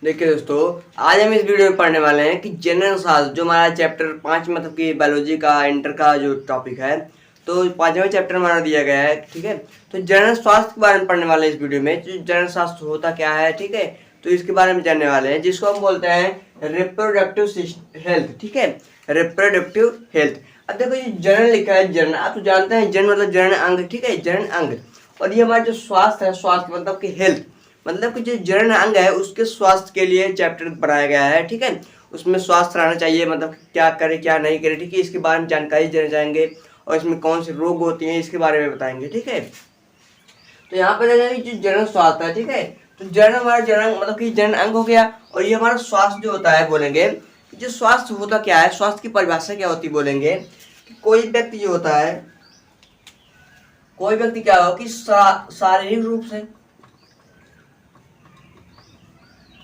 देखिए दोस्तों, आज हम इस वीडियो में पढ़ने वाले हैं कि जनरल शास्त्र जो हमारा चैप्टर 5 मतलब कि बायोलॉजी का इंटर का जो टॉपिक है, तो 5वां चैप्टर हमारा दिया गया है। ठीक है, तो जनरल स्वास्थ्य के बारे में पढ़ने वाले हैं इस वीडियो में। जो जनरल स्वास्थ्य होता क्या है, ठीक है, तो इसके बारे में जानने वाले हैं, जिसको हम बोलते हैं रिप्रोडक्टिव हेल्थ। ठीक है, रिप्रोडक्टिव हेल्थ। अब देखो ये जनरल लिखा है, जनरल आप तो जानते हैं, जनरल मतलब जनरल अंग। ठीक है, जनरल अंग। और ये हमारा जो स्वास्थ्य है, स्वास्थ्य मतलब कि हेल्थ, मतलब कि जो जरण अंग है उसके स्वास्थ्य के लिए चैप्टर बनाया गया है। ठीक है, उसमें स्वास्थ्य रहना चाहिए, मतलब क्या करे क्या नहीं करे। ठीक है, इसके बारे में जानकारी देना चाहेंगे और इसमें कौन से रोग होते हैं इसके बारे में बताएंगे। ठीक है, तो यहाँ पर जो जरण स्वास्थ्य है, ठीक है, तो जरण हमारा जरण मतलब कि जरण अंग हो गया। और ये हमारा स्वास्थ्य जो होता है, बोलेंगे जो स्वास्थ्य होता क्या है, स्वास्थ्य की परिभाषा क्या होती है, बोलेंगे कि कोई व्यक्ति जो होता है, कोई व्यक्ति क्या हो कि शारीरिक रूप से,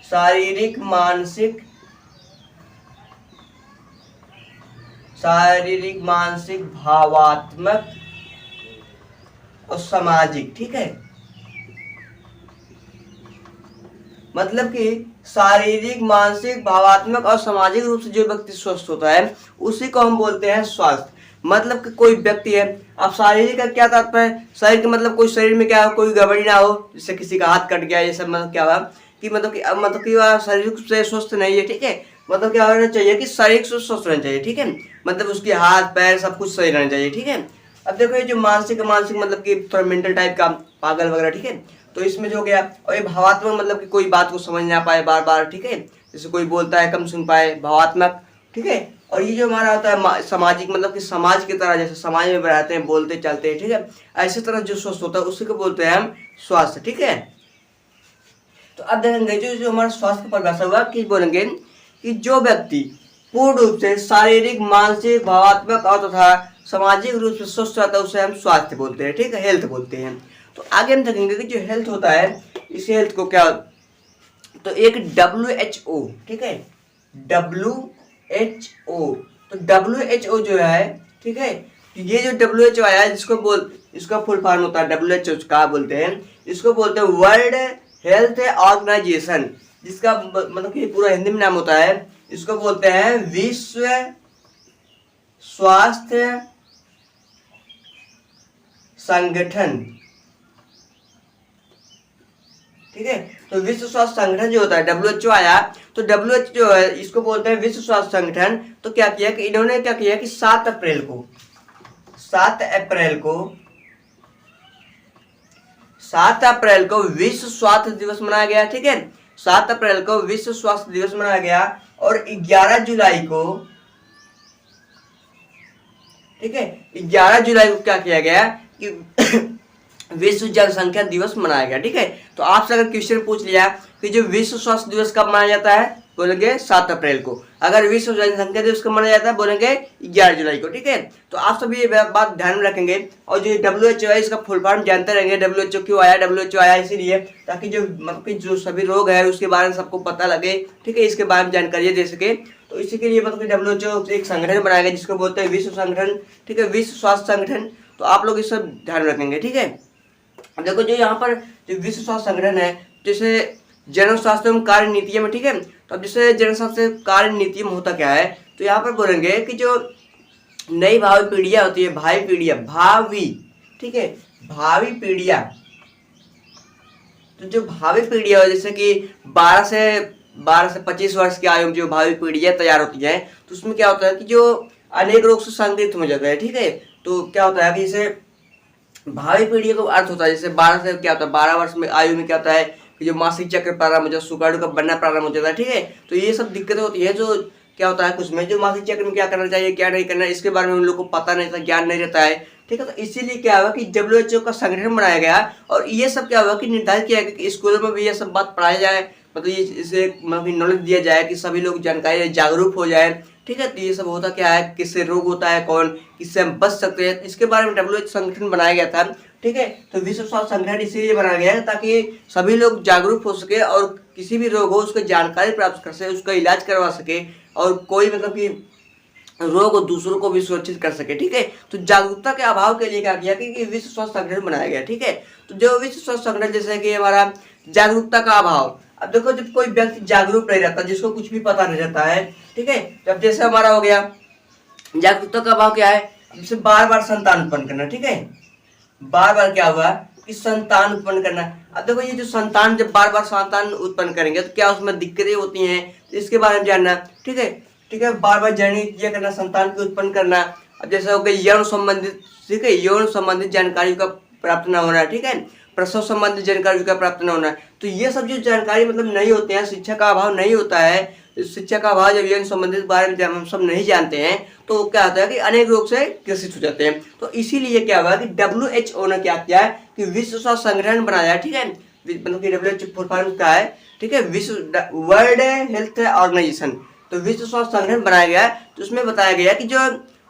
शारीरिक मानसिक भावात्मक और सामाजिक। ठीक है, मतलब कि शारीरिक मानसिक भावात्मक और सामाजिक रूप से जो व्यक्ति स्वस्थ होता है उसी को हम बोलते हैं स्वास्थ्य। मतलब कि कोई व्यक्ति है, अब शारीरिक का क्या तात्पर्य, शरीर के मतलब कोई शरीर में क्या हो, कोई गड़बड़ी ना हो, जैसे किसी का हाथ कट गया, ये सब मतलब क्या हुआ कि मतलब कि वह शारीरिक से स्वस्थ नहीं है। ठीक है, मतलब क्या होना चाहिए कि शारीरिक से स्वस्थ रहना चाहिए। ठीक है, मतलब उसके हाथ पैर सब कुछ सही रहना चाहिए। ठीक है, अब देखो ये जो मानसिक मानसिक मतलब कि थोड़ा मेंटल टाइप का, पागल वगैरह। ठीक है, तो इसमें जो हो गया। और ये भावात्मक मतलब कि कोई बात को समझ ना पाए बार बार। ठीक है, जैसे कोई बोलता है कम सुन पाए, भावात्मक। ठीक है, और ये जो हमारा होता है सामाजिक, मतलब कि समाज की तरह, जैसे समाज में रहते हैं, बोलते चलते हैं। ठीक है, ऐसी तरह जो स्वस्थ होता है उसी को बोलते हैं हम स्वास्थ्य। ठीक है, तो अब देखेंगे जो जो हमारा स्वास्थ्य का परिभाषा हुआ कि बोलेंगे कि जो व्यक्ति पूर्ण रूप से शारीरिक मानसिक भावात्मक और तथा सामाजिक रूप से स्वस्थ रहता है उसे हम स्वास्थ्य बोलते हैं। ठीक है, हेल्थ बोलते हैं। तो आगे हम देखेंगे कि जो हेल्थ होता है, इस हेल्थ को क्या, तो एक WHO, ठीक है, WHO, तो WHO जो है, ठीक है, ये जो WHO आया है, इसका फुल फॉर्म होता है WHO का बोलते हैं, इसको बोलते हैं वर्ल्ड हेल्थ ऑर्गेनाइजेशन, जिसका मतलब कि पूरा हिंदी में नाम होता है, इसको बोलते हैं विश्व स्वास्थ्य संगठन। ठीक है, तो विश्व स्वास्थ्य संगठन जो होता है, WHO आया, तो WHO जो है इसको बोलते हैं विश्व स्वास्थ्य संगठन। तो क्या किया कि इन्होंने क्या किया कि 7 अप्रैल को 7 अप्रैल को विश्व स्वास्थ्य दिवस मनाया गया। ठीक है, 7 अप्रैल को विश्व स्वास्थ्य दिवस मनाया गया। और 11 जुलाई को, ठीक है, 11 जुलाई को क्या किया गया कि विश्व जनसंख्या दिवस मनाया गया। ठीक है, तो आपसे अगर क्वेश्चन पूछ लिया कि जो विश्व स्वास्थ्य दिवस कब मनाया जाता है, बोलेंगे 7 अप्रैल को। अगर विश्व जनसंख्या दिवस कब मनाया जाता है, बोलेंगे 11 जुलाई को। ठीक है, तो आप सभी ये बात ध्यान में रखेंगे। और जो WHO है इसका फुल फॉर्म जानते रहेंगे। WHO क्यों आया, WHO आया इसीलिए ताकि जो मतलब कि जो सभी रोग है उसके बारे में सबको पता लगे। ठीक है, इसके बारे में जानकारी दे सके, तो इसी के लिए मतलब कि WHO एक संगठन बनाया गया जिसको बोलते हैं विश्व संगठन। ठीक है, विश्व स्वास्थ्य संगठन। तो आप लोग इस सब ध्यान रखेंगे। ठीक है, देखो जो यहाँ पर जो विश्व स्वास्थ्य संगठन है, जैसे जनरल स्वास्थ्य एवं कार्य नीतियों में, ठीक है, तो अब जैसे जनरल स्वास्थ्य कार्य नीतियों में होता क्या है, तो यहाँ पर बोलेंगे कि जो नई भावी पीढ़ियां होती है, भावी, ठीक है, भावी पीढ़ियां, तो जो भावी पीढ़ियां हो, जैसे कि 12 से 25 वर्ष की आयु में जो भावी पीढ़ियां तैयार होती हैं, तो उसमें क्या होता है कि जो अनेक रोग से संक्रमित हो जाता है। ठीक है, तो क्या होता है कि जैसे भावी पीढ़ी का अर्थ होता है, जैसे 12 से क्या होता है, 12 वर्ष में आयु में क्या होता है कि जो मासिक चक्र प्रारंभ हो जाता है, शुक्राणु का बनना प्रारंभ हो जाता है। ठीक है, तो ये सब दिक्कतें होती है। जो क्या होता है कुछ में जो मासिक चक्र में क्या करना चाहिए क्या नहीं करना, इसके बारे में उन लोगों को पता नहीं था, ज्ञान नहीं रहता है। ठीक है, तो इसीलिए क्या हुआ कि WHO का संगठन बनाया गया। और ये सब क्या हुआ कि निर्धारित किया गया कि स्कूलों में भी ये सब बात पढ़ाया जाए, मतलब ये इसे मतलब नॉलेज दिया जाए कि सभी लोग जानकारी जागरूक हो जाए। ठीक है, तो ये सब होता क्या है, किससे रोग होता है, कौन किससे हम बच सकते हैं, इसके बारे में WHO संगठन बनाया गया था। ठीक है, तो विश्व स्वास्थ्य संगठन इसीलिए बनाया गया है ताकि सभी लोग जागरूक हो सके और किसी भी रोग हो उसको जानकारी प्राप्त कर सके, उसका इलाज करवा सके, और कोई मतलब कि रोग दूसरों को भी सुरक्षित कर सके। ठीक है, तो जागरूकता के अभाव के लिए क्या किया कि विश्व स्वास्थ्य संगठन बनाया गया। ठीक है, तो जो विश्व स्वास्थ्य संगठन, जैसे कि हमारा जागरूकता का अभाव, अब देखो जब कोई व्यक्ति जागरूक नहीं रहता, जिसको कुछ भी पता नहीं रहता है, ठीक है, जब जैसे हमारा हो गया जागरूकता का अभाव क्या है, जैसे बार बार संतान उत्पन्न करना, ठीक है, बार बार क्या हुआ कि संतान उत्पन्न करना। अब देखो ये जो संतान जब बार बार संतान उत्पन्न करेंगे तो क्या उसमें दिक्कतें होती हैं, तो इसके बारे में जानना, ठीक है, ठीक है, बार बार जननी क्रिया करना, संतान को उत्पन्न करना। अब जैसे हो गया यौन संबंधित, ठीक है, यौन संबंधित जानकारी का प्राप्त न होना, ठीक है, प्रसव संबंधित जानकारी का प्राप्त न होना। तो ये सब जो जानकारी मतलब नहीं होते हैं, शिक्षा का अभाव नहीं होता है, शिक्षा का अभाव, जब यौन संबंधित बारे में हम सब नहीं जानते हैं तो क्या होता है कि अनेक रोग से ग्रसित हो जाते हैं। तो इसीलिए क्या हुआ कि WHO ने क्या किया है कि विश्व स्वास्थ्य संगठन बनाया, ठीक है, मतलब कि WHO फुल फॉर्म क्या है, ठीक है, विश्व वर्ल्ड हेल्थ ऑर्गेनाइजेशन, तो विश्व स्वास्थ्य संगठन बनाया गया है। तो उसमें बताया गया कि जो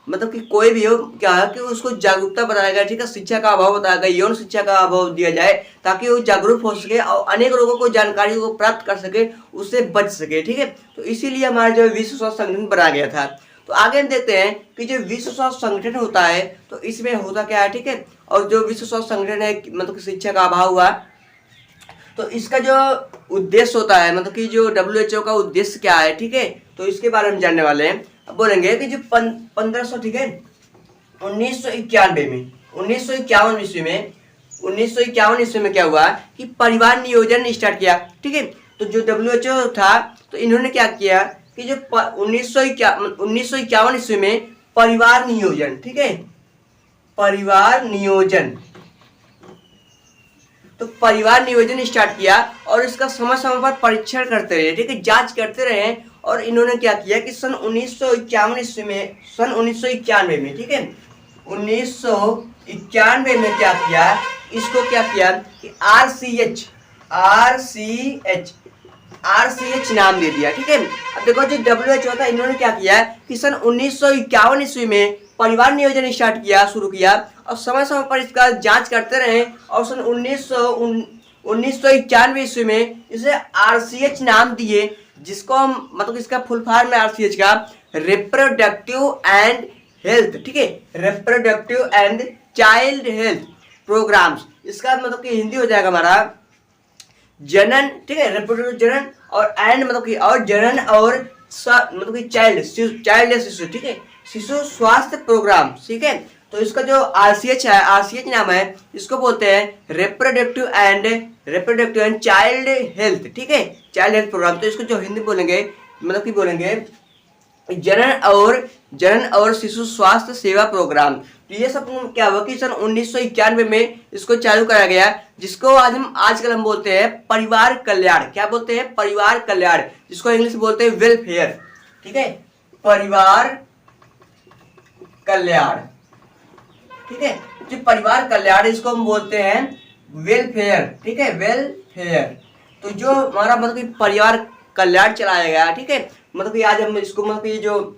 मतलब कि कोई भी हो क्या है कि उसको जागरूकता बताया गया, ठीक है, शिक्षा का अभाव बताया गया, यौन शिक्षा का अभाव दिया जाए ताकि वो जागरूक हो सके और अनेक लोगों को जानकारी को प्राप्त कर सके, उससे बच सके, ठीक है। तो इसीलिए हमारा जो विश्व स्वास्थ्य संगठन बनाया गया था। तो आगे हम देखते हैं कि जो विश्व स्वास्थ्य संगठन होता है तो इसमें होता क्या है, ठीक है, और जो विश्व स्वास्थ्य संगठन है मतलब कि शिक्षा का अभाव हुआ, तो इसका जो उद्देश्य होता है, मतलब कि जो WHO का उद्देश्य क्या है, ठीक है, तो इसके बारे में जानने वाले हैं। अब बोलेंगे कि जो 1500, ठीक है, 1991 में 1951 ईस्वी में 1951 ईस्वी में क्या हुआ कि परिवार नियोजन स्टार्ट किया, ठीक है। तो जो WHO था तो इन्होंने क्या किया कि जो 1951 ईस्वी में परिवार नियोजन, ठीक है, परिवार नियोजन, तो परिवार नियोजन स्टार्ट किया और इसका समय समय पर परीक्षण करते रहे, ठीक है, जांच करते रहे। और इन्होंने क्या किया कि सन 1951 ईस्वी में, सन 1991 में, ठीक है, 1991 में क्या किया, इसको क्या किया कि RCH नाम दे दिया, ठीक है। अब देखो जो WHO था इन्होंने क्या किया कि सन 1951 ईस्वी में परिवार नियोजन स्टार्ट किया, शुरू किया और समय समय पर इसका जांच करते रहे और सन 1991 ईस्वी में इसे RCH नाम दिए, जिसको हम मतलब इसका फुल फॉर्म है RCH का रिप्रोडक्टिव एंड हेल्थ, ठीक है, reproductive and child health programmes. इसका मतलब कि हिंदी हो जाएगा हमारा जनन, ठीक है, रिप्रोडक्टिव जनन और एंड मतलब कि और जनन और मतलब कि चाइल्ड शिशु, ठीक है, शिशु स्वास्थ्य प्रोग्राम, ठीक है। तो इसका जो RCH है, RCH नाम है, इसको बोलते हैं रिप्रोडक्टिव एंड चाइल्ड हेल्थ, ठीक है, चाइल्ड हेल्थ प्रोग्राम। तो इसको जो हिंदी बोलेंगे मतलब कि बोलेंगे जनन और शिशु स्वास्थ्य सेवा प्रोग्राम। तो ये सब क्या हुआ कि सन 1991 में इसको चालू कराया गया, जिसको आजकल हम बोलते हैं परिवार कल्याण। क्या बोलते हैं? परिवार कल्याण, जिसको इंग्लिश में बोलते हैं वेलफेयर, ठीक है, परिवार कल्याण, ठीक है। जो परिवार कल्याण इसको हम बोलते हैं वेलफेयर, ठीक है, वेलफेयर। तो जो हमारा मतलब कि परिवार कल्याण चलाया गया, ठीक है, मतलब कि आज हम इसको मतलब कि जो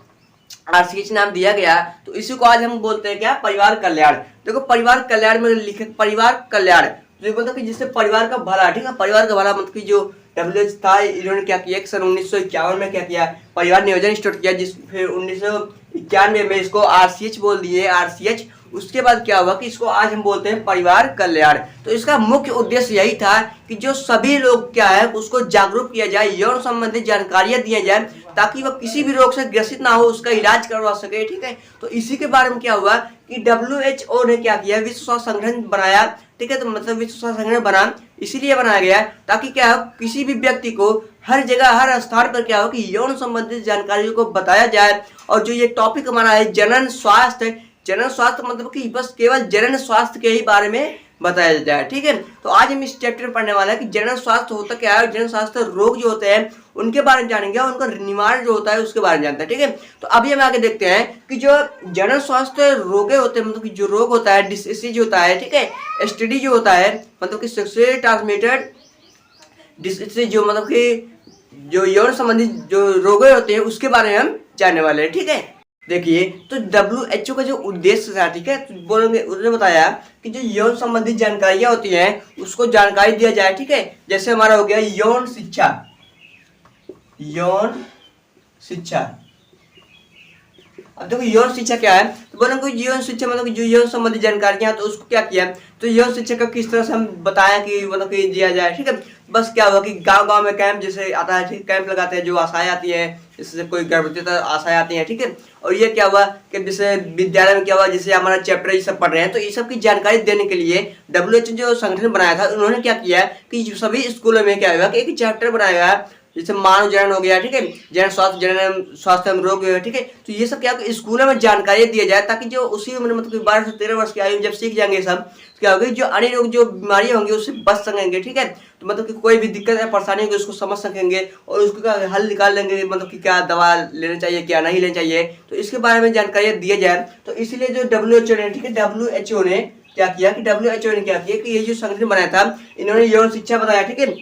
RCH नाम दिया गया, तो इसी को आज हम बोलते हैं क्या? परिवार कल्याण। देखो परिवार कल्याण में लिखे परिवार कल्याण, जो मतलब कि जिससे परिवार का भला, ठीक है, परिवार का भला मतलब कि जो WHO था इन्होंने क्या किया, सन 1951 में क्या किया, परिवार नियोजन स्टार्ट किया, जिस फिर 1991 में इसको RCH बोल दिए, RCH। उसके बाद क्या हुआ कि इसको आज हम बोलते हैं परिवार कल्याण। तो इसका मुख्य उद्देश्य यही था कि जो सभी लोग क्या है उसको जागरूक किया जाए, यौन संबंधित जानकारियां दी जाए, ताकि वह किसी भी रोग से ग्रसित ना हो, उसका इलाज करवा सके, ठीक है। तो इसी के बारे में क्या हुआ कि WHO ने क्या किया, विश्व स्वास्थ्य संगठन बनाया, ठीक है। तो मतलब विश्व स्वास्थ्य संगठन बना इसीलिए बनाया गया ताकि क्या हो, किसी भी व्यक्ति को हर जगह हर स्थान पर क्या हो कि यौन संबंधित जानकारियों को बताया जाए। और जो ये टॉपिक हमारा है जनन स्वास्थ्य मतलब कि बस केवल जनन स्वास्थ्य के ही बारे में बताया जाए, ठीक है। तो आज हम इस चैप्टर में पढ़ने वाला है कि जनन स्वास्थ्य होता क्या है, जनन स्वास्थ्य रोग जो होते हैं उनके बारे में जानेंगे और उनका निवारण जो होता है उसके बारे में जानते हैं, ठीक है। तो अभी हम आगे देखते हैं कि जो जनन स्वास्थ्य रोग होते हैं, मतलब कि जो रोग होता है, डिसीज होता है, ठीक है, STD जो होता है, मतलब कि सेक्सुअली ट्रांसमिटेड डिसीज, जो मतलब कि जो यौन संबंधित जो रोग होते हैं उसके बारे में हम जानने वाले हैं, ठीक है। देखिए तो WHO का जो उद्देश्य था, ठीक है, तो बोलेंगे उन्होंने बताया कि जो यौन संबंधित जानकारियां होती हैं उसको जानकारी दिया जाए, ठीक है। जैसे हमारा हो गया यौन शिक्षा। अब देखो यौन शिक्षा क्या है, तो बोलेंगे यौन शिक्षा मतलब कि जो यौन संबंधित जानकारियां तो उसको क्या किया, तो यौन शिक्षा का किस तरह से हम बताया कि मतलब कि दिया जाए, ठीक है। बस क्या हुआ कि गांव गांव में कैंप जैसे आता है, ठीक, कैंप लगाते हैं, जो आशाएं आती हैं, इससे कोई गर्भवती आशाएं आती हैं, ठीक है। और ये क्या हुआ कि जैसे विद्यालय में क्या हुआ, जैसे हमारा चैप्टर ये सब पढ़ रहे हैं, तो ये सब की जानकारी देने के लिए WHO जो संगठन बनाया था, उन्होंने क्या किया कि सभी स्कूलों में क्या हुआ कि एक चैप्टर बनाया गया, जैसे मानव जनन हो गया, ठीक है, जनन स्वास्थ्य, जनन स्वास्थ्य एवं रोग, ठीक है। तो ये सब क्या स्कूलों में जानकारी दिया जाए, ताकि जो उसी उम्र मतलब 12 से 13 वर्ष की आयु में जब सीख जाएंगे सब, तो क्या होगा, जो अन्य रोग, जो बीमारी होंगी उससे बच सकेंगे, ठीक है। तो मतलब कि कोई भी दिक्कत या परेशानी होगी उसको समझ सकेंगे और उसका हल निकाल लेंगे, मतलब कि क्या दवा लेना चाहिए, क्या नहीं लेना चाहिए, तो इसके बारे में जानकारी दिया जाए। तो इसलिए जो WHO ने, ठीक है, WHO ने क्या किया कि WHO ने क्या किया कि ये जो संगठन बनाया था, इन्होंने यौन शिक्षा बताया, ठीक है।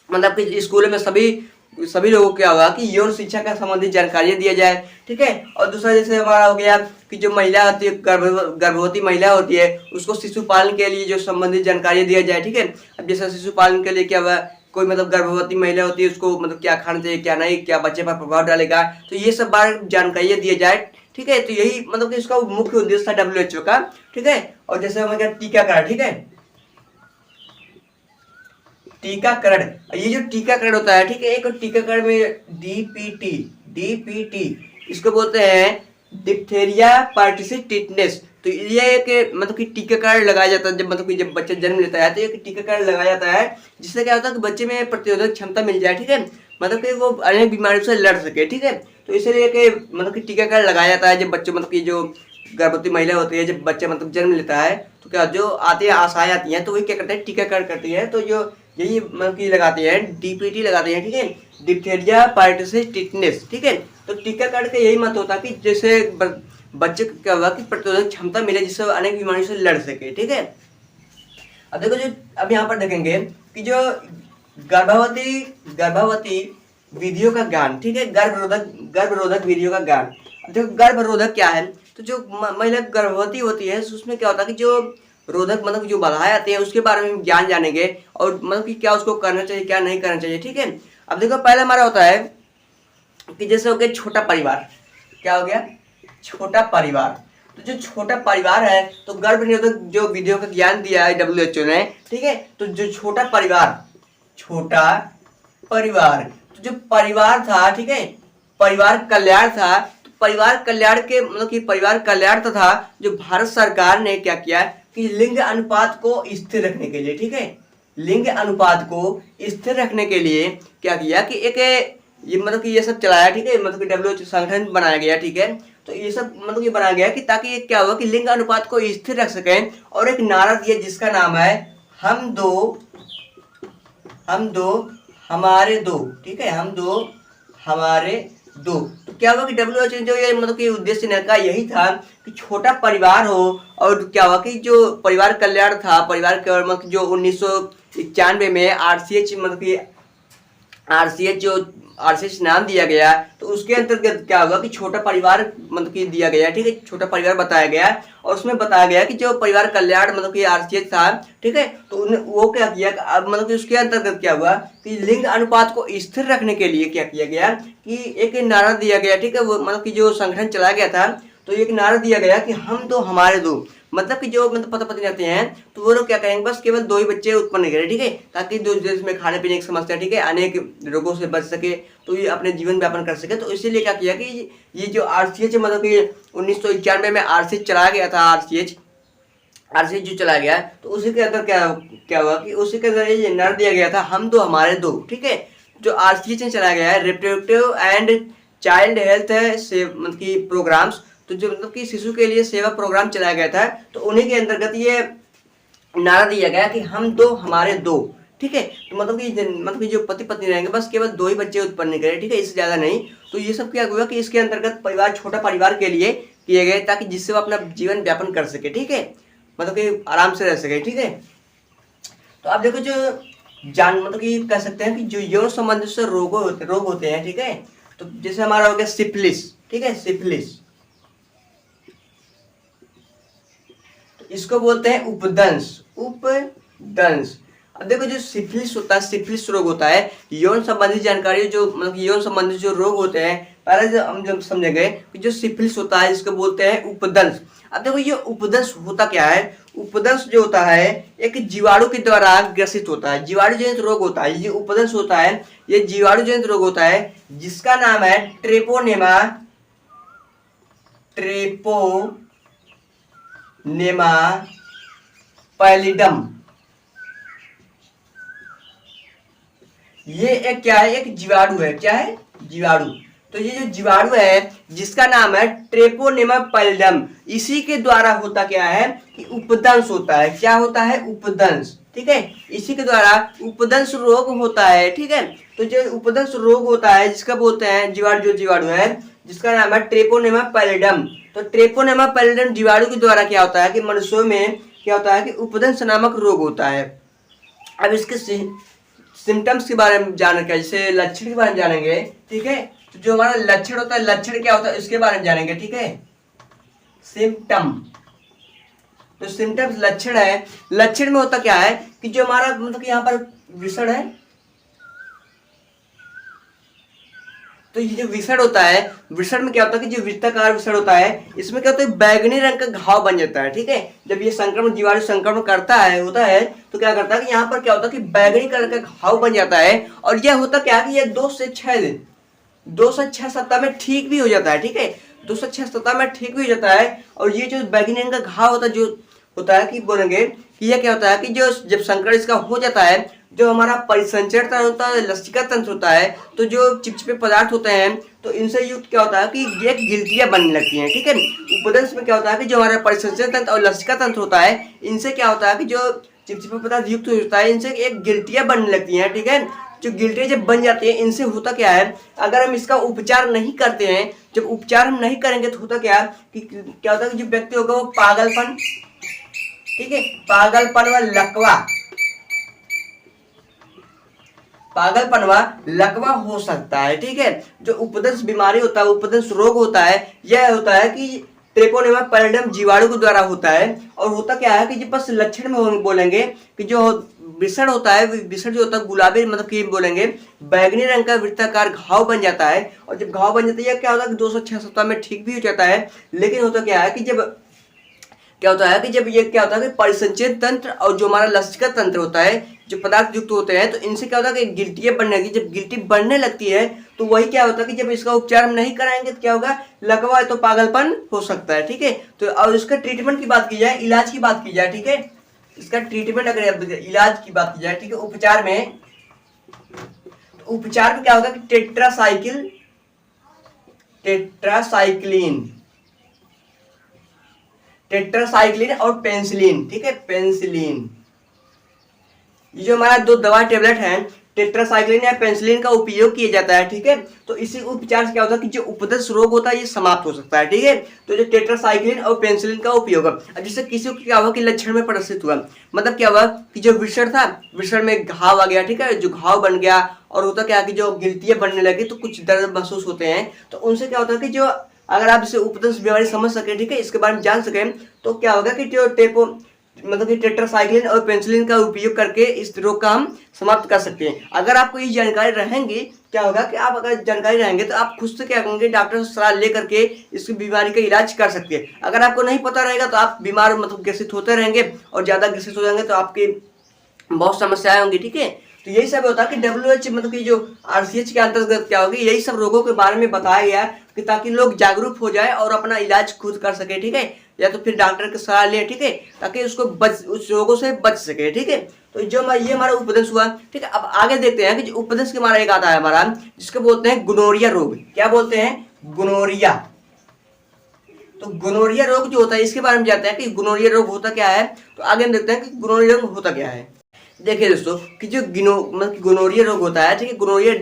मतलब कि स्कूलों में सभी लोगों को क्या होगा कि यौन शिक्षा का संबंधित जानकारी दिया जाए, ठीक है। और दूसरा जैसे हमारा हो गया कि जो महिला होती है, गर्भवती महिला होती है, उसको शिशु पालन के लिए जो संबंधित जानकारी दिया जाए, ठीक है। अब जैसे शिशु पालन के लिए क्या हुआ, कोई मतलब गर्भवती महिला होती है, उसको मतलब क्या खाना चाहिए, क्या नहीं, क्या बच्चे पर प्रभाव डालेगा, तो ये सब बार जानकारी दिया जाए, ठीक है। तो यही मतलब कि इसका मुख्य उद्देश्य था WHO का, ठीक है। और जैसे हमारे टीकाकरण, ठीक है, टीकाकरण, ये जो टीकाकरण होता है, ठीक है, एक टीकाकरण में DPT इसको बोलते हैं डिप्थेरिया पर्टिसिस टिटनेस। तो ये एक मतलब कि टीकाकरण लगाया जाता है, जब मतलब कि जब बच्चा जन्म लेता है तो एक टीकाकरण लगाया जाता है, जिससे क्या होता है कि बच्चे में प्रतिरोधक क्षमता मिल जाए, ठीक है, मतलब कि वो अनेक बीमारियों से लड़ सके, ठीक है। तो इसलिए एक मतलब कि टीकाकरण लगाया जाता है जब बच्चे मतलब कि जो गर्भवती महिला होती है, जब बच्चा मतलब जन्म लेता है, तो क्या जो आती है आशाएं आती हैं, तो वही क्या करते हैं, टीकाकरण करती है। तो जो यही मतलब कि लगाते हैं, DPT लगाते हैं, ठीक है, डिप्थेरिया पर्टिसिस टिटनेस, ठीक है। तो टीकाकरण का यही मत होता है कि जैसे बच्चे को क्या हुआ कि प्रतिरोधक क्षमता मिले, जिससे अनेक बीमारियों से लड़ सके, ठीक है। अब देखो जो अब यहाँ पर देखेंगे कि जो गर्भवती विधियों का ज्ञान, ठीक है, गर्भरोधक विधियों का ज्ञान। अब देखो गर्भरोधक क्या है, तो जो महिला गर्भवती होती है उसमें क्या होता है कि जो रोधक मतलब जो बाधाएं आती है उसके बारे में ज्ञान जानेंगे, और मतलब कि क्या उसको करना चाहिए, क्या नहीं करना चाहिए, ठीक है। अब देखो पहला हमारा होता है कि जैसे हो गया छोटा परिवार, क्या हो गया, छोटा परिवार। तो जो छोटा परिवार है, तो गर्भ निरोधक जो विधियों का ज्ञान दिया है WHO ने, ठीक है। तो जो छोटा परिवार, तो जो परिवार था, ठीक है, परिवार कल्याण था, तो परिवार कल्याण के मतलब कि परिवार कल्याण तथा जो भारत सरकार ने क्या किया कि लिंग अनुपात को स्थिर रखने के लिए, ठीक है, लिंग अनुपात को स्थिर रखने के लिए क्या किया कि एक ये मतलब कि ये सब चलाया, ठीक है, मतलब कि WHO संगठन बनाया गया, ठीक है। तो ये सब मतलब कि बनाया गया कि ताकि ये क्या हुआ कि लिंग अनुपात को स्थिर रख सकें, और एक नारा दिया जिसका नाम है हम दो हमारे दो, ठीक है, हम दो हमारे दो। तो क्या हुआ कि WHO जो ये मतलब कि उद्देश्य का यही था कि छोटा परिवार हो, और क्या हुआ कि जो परिवार कल्याण था, परिवार के मतलब जो 1991 में RCH मतलब कि RCH नाम दिया गया, तो उसके अंतर्गत क्या होगा कि छोटा परिवार मतलब कि दिया गया, ठीक है, छोटा परिवार बताया गया, और उसमें बताया गया कि जो परिवार कल्याण मतलब कि RCH था, ठीक है, तो वो क्या किया मतलब कि उसके अंतर्गत क्या हुआ कि लिंग अनुपात को स्थिर रखने के लिए क्या किया गया कि एक नारा दिया गया, ठीक है, वो मतलब कि जो संगठन चलाया गया था, तो एक नारा दिया गया कि हम दो हमारे दो, मतलब कि जो मतलब पति पत्नी रहते हैं, तो वो लोग क्या करेंगे, बस केवल 2 ही बच्चे उत्पन्न करें, ठीक है, ताकि दो देश में खाने पीने की समस्या, ठीक है, अनेक रोगों से बच सके, तो ये अपने जीवन व्यापन कर सके। तो इसीलिए क्या किया कि ये जो RCH मतलब कि 1991 में RCH चलाया गया था, RCH जो चला गया, तो उसी के अंदर क्या हुआ कि उसी के अंदर ये नारा दिया गया था हम दो हमारे दो, ठीक है। जो RCH में चलाया गया है रिप्रोडक्टिव एंड चाइल्ड हेल्थ से मतलब कि प्रोग्राम्स, तो जो मतलब कि शिशु के लिए सेवा प्रोग्राम चलाया गया था, तो उन्हीं के अंतर्गत ये नारा दिया गया कि हम दो हमारे दो, ठीक है। तो मतलब कि जो पति पत्नी रहेंगे बस केवल 2 ही बच्चे उत्पन्न करें, ठीक है, इससे ज्यादा नहीं। तो ये सब क्या हुआ कि इसके अंतर्गत परिवार छोटा परिवार के लिए किए गए, ताकि जिससे वो अपना जीवन व्यापन कर सके, ठीक है, मतलब कि आराम से रह सके, ठीक है। तो आप देखो जो मतलब कि कह सकते हैं कि जो यौन संबंधित से रोग होते हैं, ठीक है। तो जैसे हमारा हो गया सिफिलिस, ठीक है, सिफिलिस, इसको बोलते हैं उपदंश। अब देखो जो सिफिलिस होता है, सिफिलिस रोग होता है, यौन संबंधी जानकारी जो मतलब यौन संबंधी जो रोग होते हैं, पहले जो हम जब समझेंगे कि जो सिफिलिस होता है इसको बोलते हैं उपदंश। अब देखो ये उपदंश होता क्या है, उपदंश जो होता है एक जीवाणु के द्वारा ग्रसित होता है, जीवाणु जनित रोग होता है। ये उपदंश होता है, ये जीवाणु जनित रोग होता है जिसका नाम है ट्रेपोनेमा पैलिडम। ये एक क्या है, एक जीवाणु है। क्या है? जीवाणु। तो ये जो जीवाणु है जिसका नाम है ट्रेपोनेमा पैलिडम, इसी के द्वारा होता क्या है कि उपदंश होता है। क्या होता है? उपदंश। ठीक है, इसी के द्वारा उपदंश रोग होता है। ठीक है, तो जो उपदंश रोग होता है जिसका बोलते हैं जीवाणु है जिसका नाम है ट्रेपोनेमा पैलिडम। तो ट्रेपोनेमा पैलिडम जीवाणु के द्वारा क्या होता है कि मनुष्यों में क्या होता है कि उपदंश नामक रोग होता है। अब इसके सिम्टम्स के बारे में जानेंगे, जैसे लक्षण के बारे में जानेंगे। ठीक है, तो जो हमारा लक्षण होता है, लक्षण क्या होता है इसके बारे में जानेंगे। ठीक है, सिम्टम। तो सिम्टम्स लक्षण है, लक्षण में होता क्या है कि जो हमारा मतलब कि यहाँ पर विषण है, तो ये जो विषण होता है, विषण में क्या होता है कि जो वृत्ताकार विषण होता है इसमें क्या होता है बैगनी रंग का घाव बन जाता है। ठीक है, जब ये संक्रमण जीवाणु संक्रमण करता है होता है तो क्या करता है कि यहाँ पर क्या होता है कि बैगनी कलर का घाव बन जाता है। और यह होता क्या है कि यह 2 से 6 दिन 2 से 6 सप्ताह में ठीक भी हो जाता है। ठीक है, 2 से 6 सप्ताह में ठीक भी हो जाता है। और ये जो बैगनी रंग का घाव होता है जो होता है कि बोलेंगे कि यह क्या होता है कि जो जब संक्रमण इसका हो जाता है, जो हमारा परिसंचरण तंत्र होता है, लसिका तंत्र होता है, तो जो चिपचिपे पदार्थ होते हैं तो इनसे युक्त क्या होता है कि ये गिल्टियां बनने लगती हैं। ठीक है, उपदंश में क्या होता है कि जो हमारा परिसंचरण तंत्र और लसिका तंत्र होता है इनसे क्या होता है कि जो चिपचिपे पदार्थ युक्त होता है इनसे एक गिल्टियां बनने लगती हैं। ठीक है, जो गिल्टियां जब बन जाती हैं इनसे होता क्या है, अगर हम इसका उपचार नहीं करते हैं, जब उपचार हम नहीं करेंगे तो होता क्या कि क्या होता है कि जो व्यक्ति होगा वो पागलपन, ठीक है, पागलपन व लकवा हो सकता है। ठीक है, जो उपदंश बीमारी होता है, उपदंश रोग होता है, यह होता है कि ट्रेपोनेमा पैलिडम जीवाणु के द्वारा होता है। और होता क्या है कि जो बस लक्षण में हम बोलेंगे कि जो विषण होता है, विषण जो होता है गुलाबी मतलब कि बोलेंगे बैगनी रंग का वृत्ताकार घाव बन जाता है। और जब घाव बन जाता है क्या होता है कि 2 से 6 सप्ताह में ठीक भी हो जाता है। लेकिन होता क्या है कि जब क्या होता है कि जब ये क्या होता है कि परिसंचरण तंत्र और जो हमारा लसिका तंत्र होता है, जो पदार्थ युक्त होते हैं, तो इनसे क्या होता है कि गिल्टियां बनने लगती है। जब गिल्टी बनने लगती है तो वही क्या होता है कि जब इसका उपचार हम नहीं कराएंगे तो क्या होगा, लकवा तो पागलपन हो सकता है। ठीक है, तो और इसका ट्रीटमेंट की बात की जाए, इलाज की बात की जाए। ठीक है, इसका ट्रीटमेंट अगर इलाज की बात की जाए, ठीक है, उपचार में क्या होगा कि टेट्रासाइक्लिन और पेनिसिलिन। ठीक है, पेनिसिलिन, ये जो हमारा 2 दवा टेबलेट हैं टेट्रासाइक्लिन या पेनिसिलिन का उपयोग किया जाता है। ठीक है, तो इसी उपचार से क्या होता है कि जो उपदंश रोग होता है ये समाप्त हो सकता है। ठीक है, तो जो टेट्रासाइक्लिन और पेनिसिलिन का उपयोग, अब जिससे किसी को क्या हुआ कि लक्षण में प्रदर्शित हुआ, मतलब क्या हुआ कि जो विषण था, विषण में घाव आ गया। ठीक है, जो घाव बन गया और होता क्या कि जो गिल्टियां बनने लगी तो कुछ दर्द महसूस होते हैं। तो उनसे क्या होता है कि जो अगर आप इसे उपदंश बीमारी समझ सके, ठीक है, इसके बारे में जान सके, तो क्या होगा कि जो मतलब कि टेट्रासाइक्लिन और पेनिसिलिन का उपयोग करके इस रोग का हम समाप्त कर सकते हैं। अगर आपको ये जानकारी रहेंगी, क्या होगा कि आप अगर जानकारी रहेंगे तो आप खुद से क्या करेंगे, डॉक्टर से सलाह ले करके इस बीमारी का इलाज कर सकते हैं। अगर आपको नहीं पता रहेगा तो आप बीमार मतलब ग्रसित होते रहेंगे और ज़्यादा ग्रसित हो जाएंगे तो आपकी बहुत समस्याएं होंगी। ठीक है, तो यही सब होता है कि WHO मतलब कि जो RCH के अंतर्गत क्या होगी, यही सब रोगों के बारे में बताया गया कि ताकि लोग जागरूक हो जाए और अपना इलाज खुद कर सके। ठीक है, या तो फिर डॉक्टर की सलाह ले। ठीक है, ताकि उसको उस रोगों से बच सके। ठीक है, तो जो ये हमारा उपदंश हुआ। ठीक है, अब आगे देखते हैं कि जो उपदंश के हमारा एक आता है हमारा जिसको बोलते हैं गोनोरिया रोग। क्या बोलते हैं? गोनोरिया। तो गोनोरिया रोग जो होता है इसके बारे में जानते हैं कि गोनोरिया रोग होता क्या है। तो आगे हम देखते हैं कि गोनोरिया रोग होता क्या है। देखिए दोस्तों कि जो मतलब गोनोरिया रोग होता है, ठीक है, गोनोरिया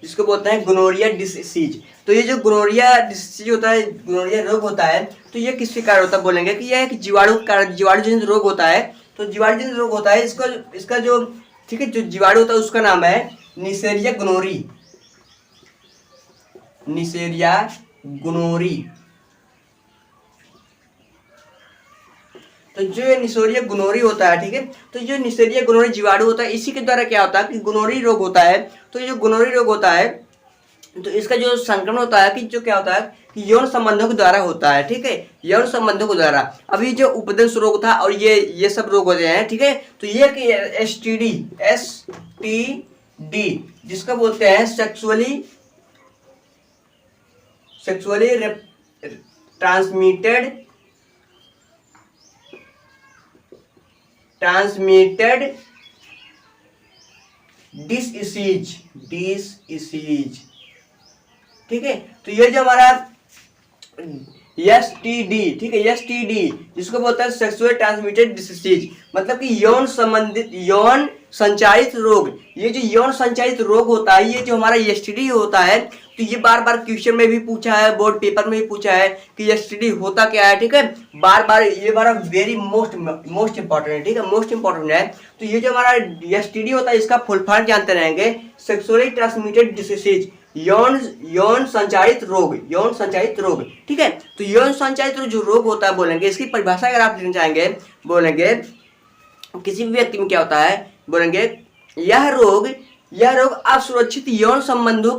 जिसको बोलते हैं गोनोरिया डिसीज। तो ये जो गोनोरिया डिसीज होता है, गोनोरिया रोग होता है, तो ये किस कारण होता है बोलेंगे कि यह एक जीवाणु जनित रोग होता है। तो जीवाणु जनित रोग होता है, इसका जो ठीक है जो जीवाणु होता है उसका नाम है निसेरिया गोनोरी। तो जो निसोरिया गोनोरी होता है, ठीक है, तो जो निसोरिया गोनोरी जीवाणु होता है इसी के द्वारा क्या होता है कि गोनोरी रोग होता है। तो ये जो गोनोरी रोग होता है तो इसका जो संक्रमण होता है कि जो क्या होता है कि यौन संबंधों के द्वारा होता है, ठीक है, यौन संबंधों के द्वारा। अभी जो उपदंश रोग था और ये सब रोग होते हैं, ठीक है। तो ये कि STD जिसको बोलते हैं सेक्सुअली ट्रांसमिटेड डिसीज, ठीक है। तो ये जो हमारा STD, ठीक है, STD जिसको बोलते हैं सेक्सुअल ट्रांसमिटेड डिसीज, मतलब कि यौन संचारित रोग। ये जो यौन संचारित रोग होता है, ये जो हमारा STD होता है, तो ये बार बार क्वेश्चन में भी पूछा है, बोर्ड पेपर में भी पूछा है कि STD होता क्या है, ठीक है। बार बार ये बार वेरी मोस्ट इंपॉर्टेंट है, ठीक है, मोस्ट इंपॉर्टेंट है। तो ये जो हमारा STD होता है, इसका फुल फॉर्म जानते रहेंगे, सेक्सुअली ट्रांसमिटेड डिसीज, यौन संचारित रोग, ठीक है। तो यौन संचारित जो रोग होता है बोलेंगे, इसकी परिभाषा अगर आप लेना चाहेंगे, बोलेंगे किसी भी व्यक्ति में क्या होता है, बोलेंगे यह रोग असुरक्षित यौन संबंधों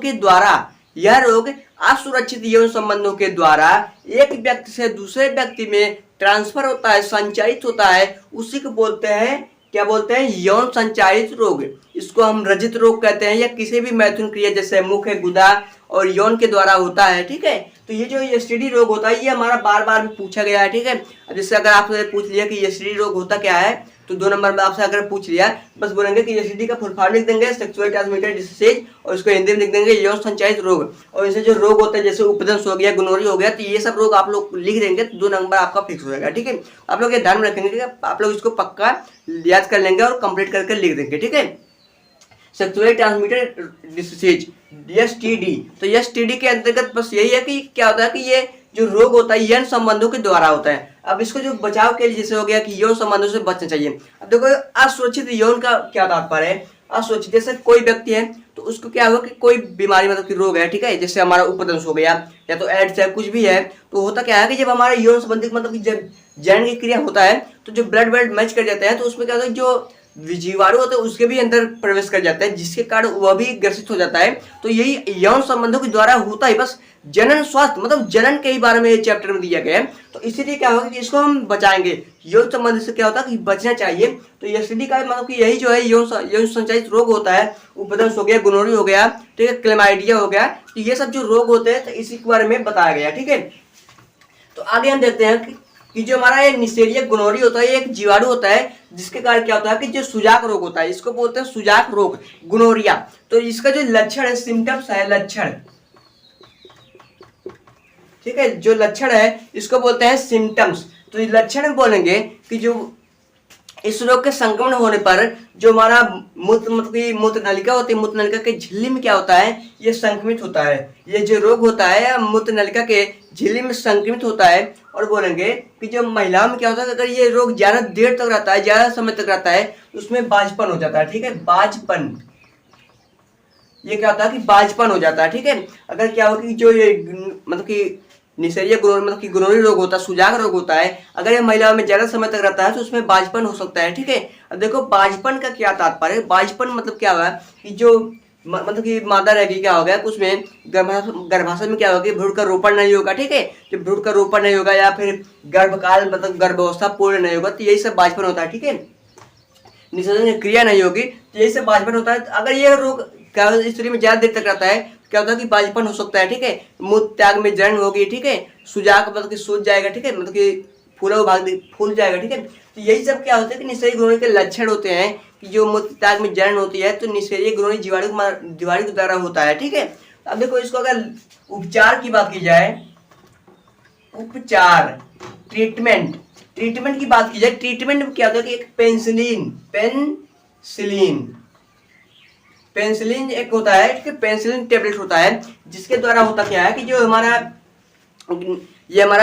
के द्वारा एक व्यक्ति से दूसरे व्यक्ति में ट्रांसफर होता है, संचारित होता है, उसी को बोलते हैं, क्या बोलते हैं, यौन संचारित रोग। इसको हम रजित रोग कहते हैं, या किसी भी मैथुन क्रिया जैसे मुख, गुदा और यौन के द्वारा होता है, ठीक है। तो ये जो STD रोग होता है, ये हमारा बार बार भी पूछा गया है, ठीक है। जैसे अगर आपसे पूछ लिया कि STD रोग होता क्या है, तो 2 नंबर में आपसे अगर पूछ लिया, बस बोलेंगे कि STD का फुल फॉर्म लिख देंगे, सेक्सुअल ट्रांसमिटेड डिसीज, और उसको हिंदी में लिख देंगे यौन संचारित रोग। और इसे जो रोग होते हैं जैसे उपदंश हो गया, गोनोरिया हो गया, तो ये सब रोग आप लोग लिख देंगे तो 2 नंबर आपका फिक्स हो जाएगा, ठीक है। आप लोग ये ध्यान में रखेंगे, आप लोग इसको पक्का याद कर लेंगे और कंप्लीट करके लिख देंगे, ठीक है। सेक्सुअली ट्रांसमिटेड डिसीज STD, तो STD के अंतर्गत बस यही है कि क्या होता है कि ये जो रोग होता है यौन संबंधों के द्वारा होता है। अब इसको जो बचाव के लिए जैसे हो गया कि यौन संबंधों से बचना चाहिए। अब देखो असुरक्षित यौन का क्या तात्पर्य है, असुरक्षित जैसे कोई व्यक्ति है तो उसको क्या होगा कि कोई बीमारी मतलब कि रोग है, ठीक है, जैसे हमारा उपदंश हो गया या तो एड्स है, कुछ भी है, तो होता क्या है कि जब हमारा यौन संबंधी मतलब कि जब जैन की क्रिया होता है तो जो ब्लड मैच कर जाता है, तो उसमें क्या होता है जो जीवाणु होते हैं उसके भी अंदर प्रवेश कर जाता है, जिसके कारण वह भी ग्रसित हो जाता है। तो यही यौन संबंधों के द्वारा होता है। बस जनन स्वास्थ्य मतलब जनन के ही बारे में ये चैप्टर में दिया गया है। तो इसीलिए क्या होगा कि इसको हम बचाएंगे, यौन संबंध से क्या होता है कि बचना चाहिए। तो STD का मतलब कि यही जो है यौन संचारित रोग होता है, उपदंश हो गया, गोनोरिया हो गया, ठीक है, क्लेमाइडिया हो गया, तो ये सब जो रोग होते हैं तो इसी के बारे में बताया गया, ठीक है। तो आगे हम देखते हैं कि जो हमारा ये निसेरिया गोनोरिया होता है, ये एक जीवाणु होता है जिसके कारण क्या होता है कि जो सुजाक रोग होता है, इसको बोलते हैं सुजाक रोग, गोनोरिया। तो इसका जो लक्षण है, सिम्टम्स है, लक्षण, ठीक है, जो लक्षण है इसको बोलते हैं सिम्टम्स। तो लक्षण में बोलेंगे कि जो इस रोग के संक्रमण होने पर जो हमारा मूत्र नलिका होती है, मूत्र नलिका के झिल्ली में क्या होता है, ये संक्रमित होता है। ये जो रोग होता है मूत्र नलिका के झिल्ली में संक्रमित होता है। और बोलेंगे कि जो महिलाओं में क्या होता है, अगर ये रोग ज्यादा देर तक रहता है, ज्यादा समय तक रहता है, तो उसमें बांझपन हो जाता है, ठीक है, बांझपन, ये क्या होता है कि बांझपन हो जाता है, ठीक है। अगर क्या हो कि जो ये मतलब कि निसेरिया मतलब कि गोनोरिया रोग होता है, सुजाक रोग होता है, अगर ये महिलाओं में ज्यादा समय तक रहता है तो उसमें बांझपन हो सकता है, ठीक है। अब देखो बांझपन का क्या तात्पर्य है, बांझपन मतलब क्या होगा कि जो मतलब कि मादा रहेगी, क्या हो गया उसमें गर्भाशय में क्या होगा, भ्रूण का रोपण नहीं होगा, ठीक है, जब भ्रूण का रोपण नहीं होगा या फिर गर्भकाल मतलब गर्भावस्था पूर्ण नहीं होगा, तो यही सब बांझपन होता है, ठीक है, निषेचन क्रिया नहीं होगी, तो यही सब बांझपन होता है। अगर ये रोग क्या स्त्री में ज्यादा देर तक रहता है, क्या होता है कि बांझपन हो सकता है, ठीक है, मूत्र त्याग में जलन होगी, ठीक है, सुजाक मतलब कि सूज जाएगा, ठीक है, मतलब कि फूला भाग फूल जाएगा, ठीक है। तो यही सब क्या होता है कि निसेरिया गोनोरिया के लक्षण होते हैं कि जो मूत्र त्याग में जलन होती है, तो निसेरिया गोनोरिया जीवाणु के द्वारा होता है, ठीक है। अब देखो इसको अगर उपचार की बात की जाए, उपचार, ट्रीटमेंट की बात की जाए, ट्रीटमेंट में क्या होता है कि एक पेंसिलिन एक होता है, ठीक है, पेंसिलिन टेबलेट होता है, जिसके द्वारा होता क्या है कि जो हमारा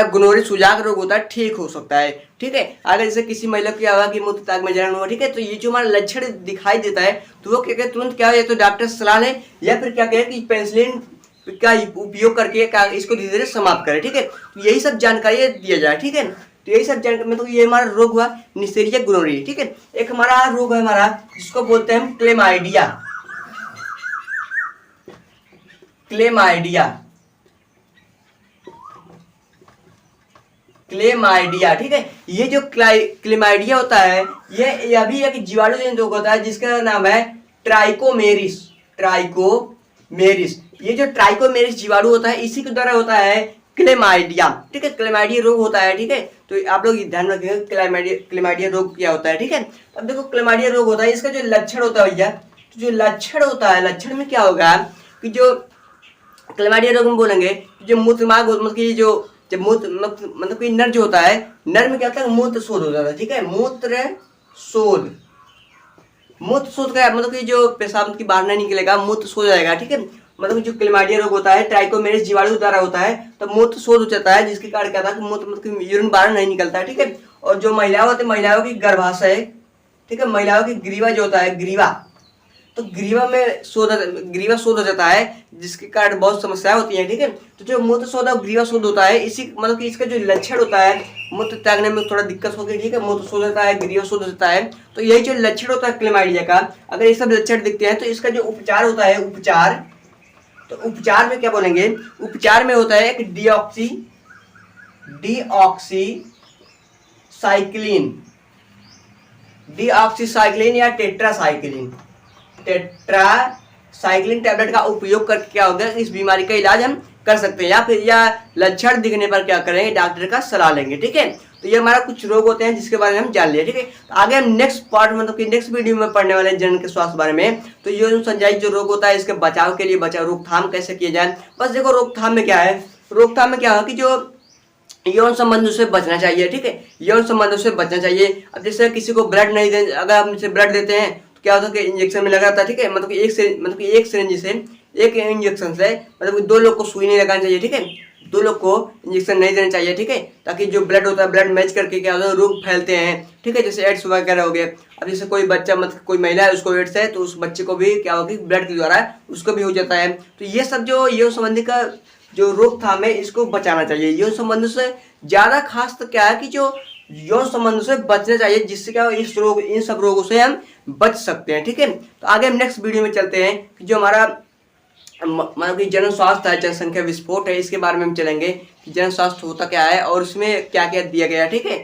गोनोरिया सुजाक रोग होता है ठीक हो सकता है, ठीक है। अगर जैसे किसी महिला को क्या हुआ कि मूत्र त्याग में जलन हुआ, ठीक है, तो ये जो हमारा लक्षण दिखाई देता है तो वो क्या कहे तुरंत क्या है, तो डॉक्टर से सलाह लें या फिर क्या कहे कि पेंसिलिन का उपयोग करके इसको धीरे धीरे समाप्त करें, ठीक है। तो यही सब जानकारी दिया जाए, ठीक है। तो यही सब जानकारी मतलब ये हमारा रोग हुआ निसेरिया गोनोरिया, ठीक है। एक हमारा रोग है हमारा जिसको बोलते हैं क्लेमाइडिया, क्लेमाइडिया, क्लेमाइडिया, ठीक है। ये जो क्लेमाइडिया होता है ये भी एक जीवाणु जनित रोग होता है जिसका नाम है ट्राइकोमेरिस, ट्राइकोमेरिस। ये जो ट्राइकोमेरिस जीवाणु होता है इसी के द्वारा होता है क्लेमाइडिया, ठीक है। क्लेमाइडिया रोग होता है, ठीक है। तो आप लोग ध्यान रखिएगा क्लेमाइडिया रोग क्या होता है, ठीक है। अब देखो क्लेमाइडिया रोग होता है, इसका जो लक्षण होता है भैया, तो जो लक्षण होता है, लक्षण में क्या होगा कि जो क्लेमाइडिया रोग में बोलेंगे जो मूत्रमार्ग मतलब कि जो जब मूत्र मतलब कि नर जो होता है, नर में क्या होता है मूत्र शोध हो जाता है, ठीक है। मूत्र शोध, मूत्र शोध का मतलब कि जो पेशाब की बाहर नहीं निकलेगा मूत्र शोध जाएगा, ठीक है। मतलब जो क्लेमाइडिया रोग होता है ट्राइकोमेरिस जीवाणु द्वारा होता है तो मूत्र शोध हो जाता है जिसके कारण क्या था कि मूत्र मतलब कि यूरिन बाहर नहीं निकलता है, ठीक है। और जो महिलाएं होती है महिलाओं की गर्भाशय, ठीक है, महिलाओं की ग्रीवा जो होता है ग्रीवा, तो ग्रीवा शोध हो जाता है जिसके कारण बहुत समस्याएं होती हैं, ठीक है। तो जो मूत्र शोध और ग्रीवा शोध होता है इसी मतलब कि इसका जो लक्षण होता है मूत्र त्यागने में थोड़ा दिक्कत होगी, ठीक है। मूत्र शोध होता है, ग्रीवा शोध होता है, तो यही जो लक्षण होता है क्लेमाइडिया का, अगर ये सब लक्षण दिखते हैं तो इसका जो उपचार होता है उपचार, तो उपचार में क्या बोलेंगे, उपचार में होता है एक डीऑक्सीसाइक्लिन या टेट्रासाइक्लिन टैबलेट का उपयोग करके क्या होगा इस बीमारी का इलाज हम कर सकते हैं, या फिर या लक्षण दिखने पर क्या करेंगे डॉक्टर का सलाह लेंगे, ठीक है। तो ये हमारा कुछ रोग होते हैं जिसके बारे में हम जान लिए, ठीक है। तो आगे हम नेक्स्ट पार्ट मतलब कि नेक्स्ट वीडियो में पढ़ने वाले हैं जनन के स्वास्थ्य बारे में। तो ये जो संचालित जो रोग होता है इसके बचाव के लिए रोकथाम कैसे किए जाए, बस देखो रोकथाम में क्या है, रोकथाम में क्या है कि जो यौन संबंधों से बचना चाहिए, ठीक है, यौन संबंधों से बचना चाहिए। अब जैसे किसी को ब्लड नहीं दे, अगर हम इसे ब्लड देते हैं तो क्या होता है कि इंजेक्शन में लगा था, ठीक है, मतलब कि एक सिरिंज से एक इंजेक्शन से मतलब दो लोग को सुई नहीं लगानी चाहिए, ठीक है, दो लोग को इंजेक्शन नहीं देना चाहिए, ठीक है, ताकि जो ब्लड होता है ब्लड मैच करके क्या होता है रोग फैलते हैं, ठीक है, जैसे एड्स वगैरह हो गए। अब जैसे कोई बच्चा मतलब कोई महिला है उसको एड्स है तो उस बच्चे को भी क्या होगी ब्लड के द्वारा उसको भी हो जाता है। तो ये सब जो यौन संबंधी का जो रोकथाम है इसको बचाना चाहिए। यौन संबंधों से ज्यादा खास तो क्या है कि जो यौन संबंधों से बचना चाहिए जिससे क्या इन सब रोगों से हम बच सकते हैं, ठीक है। तो आगे हम नेक्स्ट वीडियो में चलते हैं कि जो हमारा मतलब कि जन स्वास्थ्य है, जनसंख्या विस्फोट है, इसके बारे में हम चलेंगे कि जन स्वास्थ्य होता क्या है और उसमें क्या क्या दिया गया है, ठीक है।